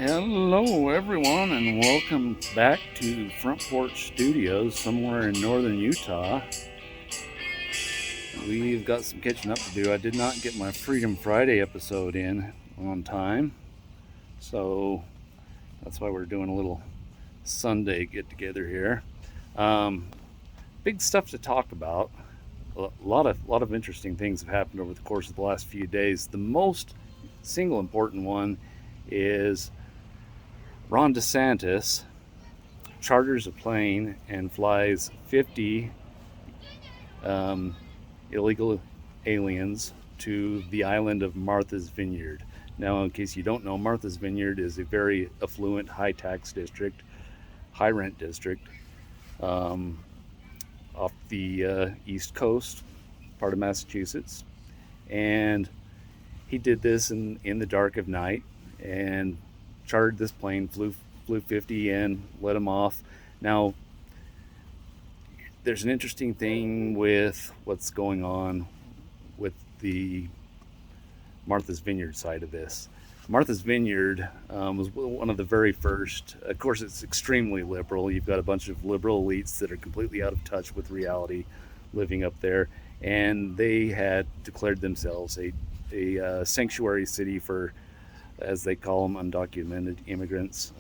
Hello, everyone, and welcome back to Front Porch Studios somewhere in northern Utah. We've got some catching up to do. I did not get my Freedom Friday episode in on time, so that's why we're doing a little Sunday get together here. Um, Big stuff to talk about. A lot of interesting things have happened over the course of the last few days. The most single important one is Ron DeSantis charters a plane and flies 50 um, illegal aliens to the island of Martha's Vineyard. Now, in case you don't know, Martha's Vineyard is a very affluent, high tax district, high rent district um, off the East Coast, part of Massachusetts. And he did this in the dark of night and chartered this plane, flew 50 in, let him off. Now, there's an interesting thing with what's going on with the Martha's Vineyard side of this. Martha's Vineyard was one of the very first. Of course, it's extremely liberal. You've got a bunch of liberal elites that are completely out of touch with reality living up there, and they had declared themselves a sanctuary city for, as they call them, undocumented immigrants,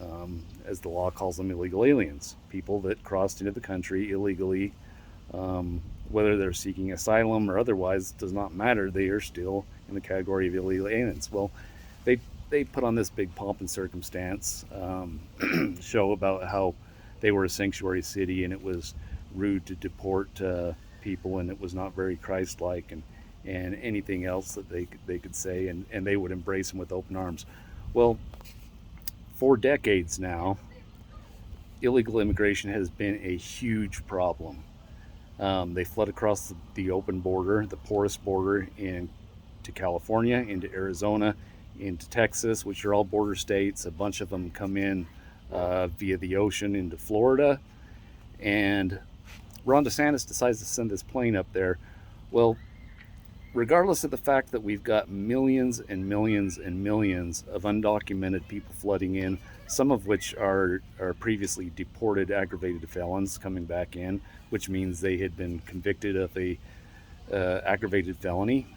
as the law calls them, illegal aliens, people that crossed into the country illegally. Whether they're seeking asylum or otherwise does not matter. They are still in the category of illegal aliens. Well, they they put on this big pomp and circumstance show about how they were a sanctuary city and it was rude to deport people and it was not very Christ-like and anything else that they could say, and they would embrace them with open arms. Well, for decades now, illegal immigration has been a huge problem. They flood across the open border, the porous border into California, into Arizona, into Texas, which are all border states. A bunch of them come in via the ocean into Florida. And Ron DeSantis decides to send this plane up there. Well, regardless of the fact that we've got millions and millions and millions of undocumented people flooding in, some of which are previously deported aggravated felons coming back in, which means they had been convicted of a aggravated felony,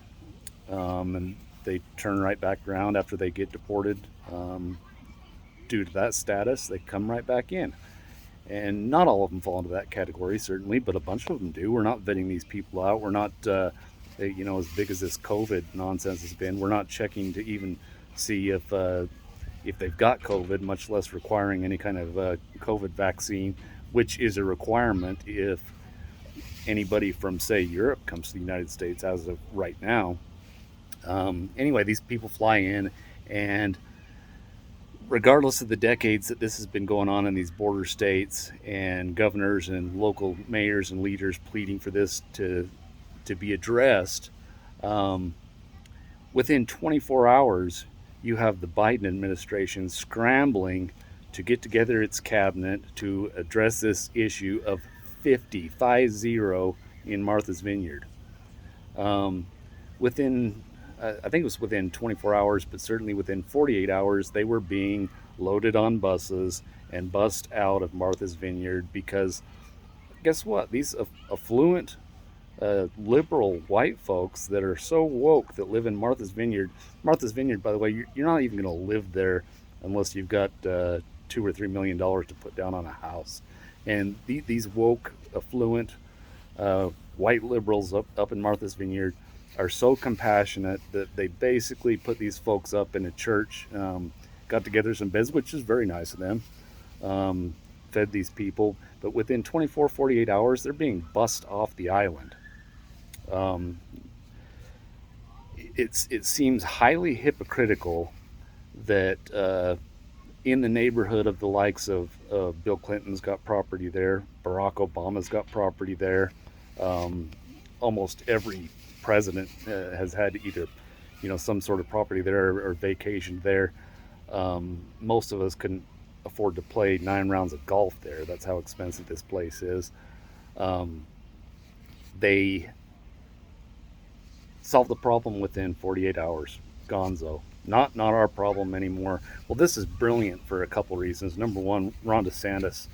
and they turn right back around after they get deported. Due to that status, they come right back in. And not all of them fall into that category, certainly, but a bunch of them do. We're not vetting these people out. We're not, as big as this COVID nonsense has been, we're not checking to even see if they've got COVID, much less requiring any kind of COVID vaccine, which is a requirement if anybody from, say, Europe comes to the United States as of right now. Anyway, these people fly in, and regardless of the decades that this has been going on in these border states and governors and local mayors and leaders pleading for this to be addressed, within 24 hours, you have the Biden administration scrambling to get together its cabinet to address this issue of 50 in Martha's Vineyard. Within I think it was within 24 hours, but certainly within 48 hours, they were being loaded on buses and bussed out of Martha's Vineyard because guess what? These affluent, liberal white folks that are so woke that live in Martha's Vineyard. Martha's Vineyard, by the way, you're not even going to live there unless you've got $2 or $3 million to put down on a house. And these woke, affluent, white liberals up in Martha's Vineyard are so compassionate that they basically put these folks up in a church, got together some beds, which is very nice of them, fed these people, but within 24, 48 hours, they're being bussed off the island. It seems highly hypocritical that in the neighborhood of the likes of Bill Clinton's got property there, Barack Obama's got property there, almost every president has had either, some sort of property there or vacationed there. Most of us couldn't afford to play 9 rounds of golf there. That's how expensive this place is. They solved the problem within 48 hours. Gonzo. Not our problem anymore. Well, this is brilliant for a couple reasons. Number one, Ron DeSantis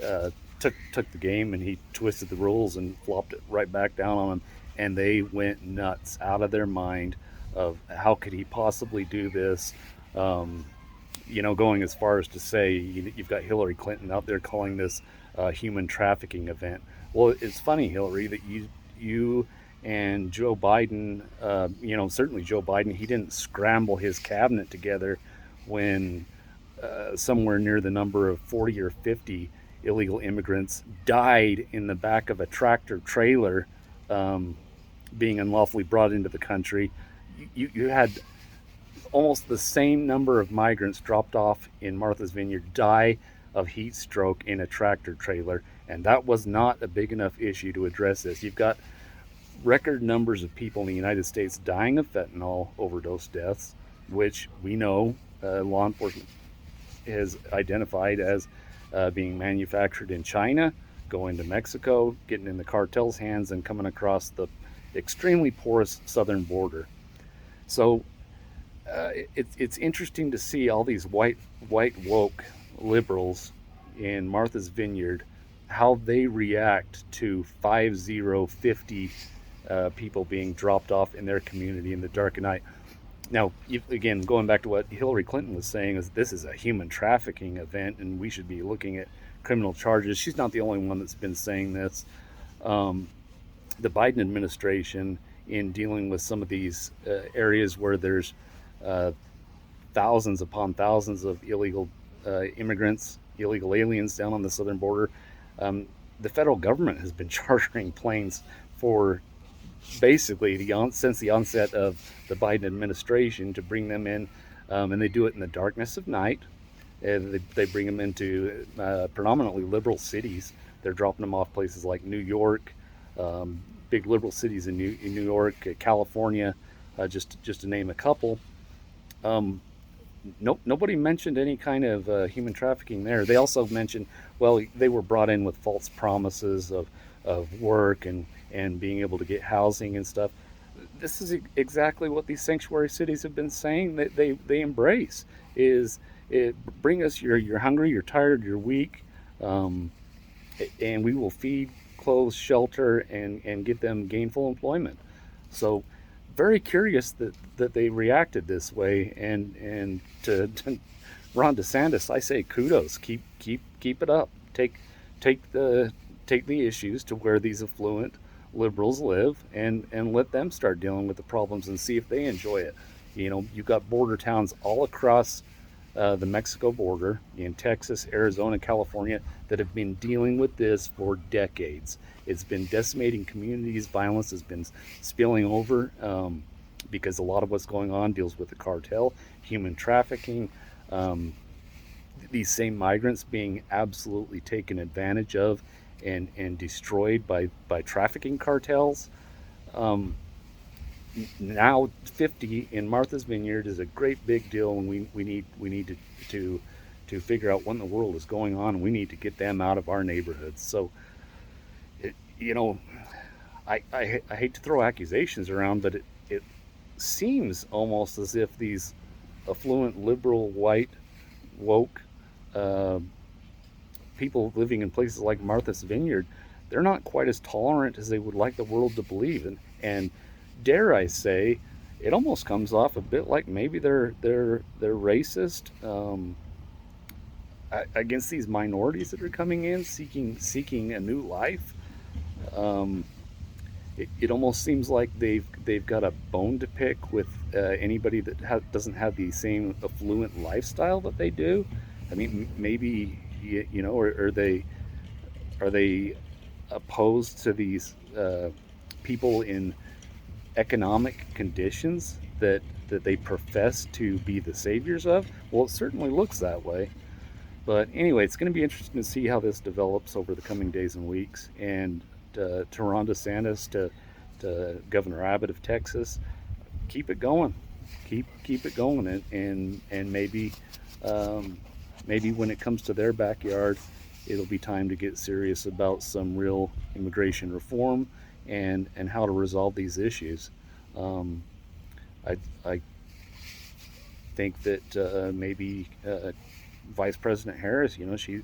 uh, took the game and he twisted the rules and flopped it right back down on them, and they went nuts, out of their mind, of how could he possibly do this. Um, going as far as to say you've got Hillary Clinton out there calling this a human trafficking event. Well, it's funny, Hillary, that you and Joe Biden, certainly Joe Biden, he didn't scramble his cabinet together when somewhere near the number of 40 or 50 illegal immigrants died in the back of a tractor trailer, um, being unlawfully brought into the country. You had almost the same number of migrants dropped off in Martha's Vineyard die of heat stroke in a tractor trailer, and that was not a big enough issue to address this. You've got record numbers of people in the United States dying of fentanyl overdose deaths, which we know law enforcement has identified as being manufactured in China, going to Mexico, getting in the cartel's hands, and coming across the extremely porous southern border. So it's interesting to see all these white woke liberals in Martha's Vineyard, how they react to 50 people being dropped off in their community in the dark of night. Now, again, going back to what Hillary Clinton was saying, is this is a human trafficking event and we should be looking at criminal charges. She's not the only one that's been saying this. Um, the Biden administration, in dealing with some of these areas where there's uh, thousands upon thousands of illegal immigrants, illegal aliens down on the southern border, um, the federal government has been chartering planes for basically since the onset of the Biden administration to bring them in, and they do it in the darkness of night. They bring them into predominantly liberal cities. They're dropping them off places like New York, big liberal cities in New York, California, just to name a couple. Um, Nobody mentioned any kind of human trafficking there. They also mentioned, well, they were brought in with false promises of work and being able to get housing and stuff. This is exactly what these sanctuary cities have been saying that they embrace is bring us, you're hungry, you're tired, you're weak, um, and we will feed, clothe, shelter, and get them gainful employment. So very curious that they reacted this way, and to Ron DeSantis, I say kudos. Keep it up. Take the take the issues to where these affluent liberals live, and let them start dealing with the problems and see if they enjoy it. You've got border towns all across the Mexico border in Texas, Arizona, California that have been dealing with this for decades. It's been decimating communities. Violence has been spilling over, because a lot of what's going on deals with the cartel, human trafficking, um, these same migrants being absolutely taken advantage of and destroyed by trafficking cartels. Um, Now 50 in Martha's Vineyard is a great big deal, and we need to to figure out what in the world is going on. We need to get them out of our neighborhoods. So, it, you know, I hate to throw accusations around, but it seems almost as if these affluent, liberal, white, woke uh, people living in places like Martha's Vineyard, they're not quite as tolerant as they would like the world to believe. And dare I say, it almost comes off a bit like maybe they're racist, against these minorities that are coming in seeking a new life. Um, it almost seems like they've got a bone to pick with anybody that doesn't have the same affluent lifestyle that they do. I mean, maybe or are they opposed to these people in economic conditions that they profess to be the saviors of? Well, it certainly looks that way. But anyway, it's going to be interesting to see how this develops over the coming days and weeks. And to Ron DeSantis, to Governor Abbott of Texas, keep it going, keep it going, and um, maybe when it comes to their backyard, it'll be time to get serious about some real immigration reform and how to resolve these issues. Um, I think that maybe Vice President Harris,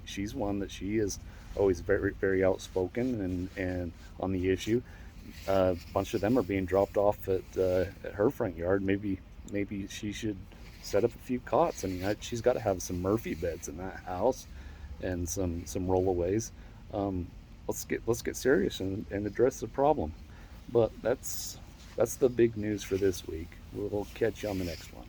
she's one that she is always very outspoken and on the issue. A bunch of them are being dropped off at her front yard. Maybe she should set up a few cots. I mean, she's got to have some Murphy beds in that house and some rollaways. Um, let's get serious and address the problem. But that's the big news for this week. We'll catch you on the next one.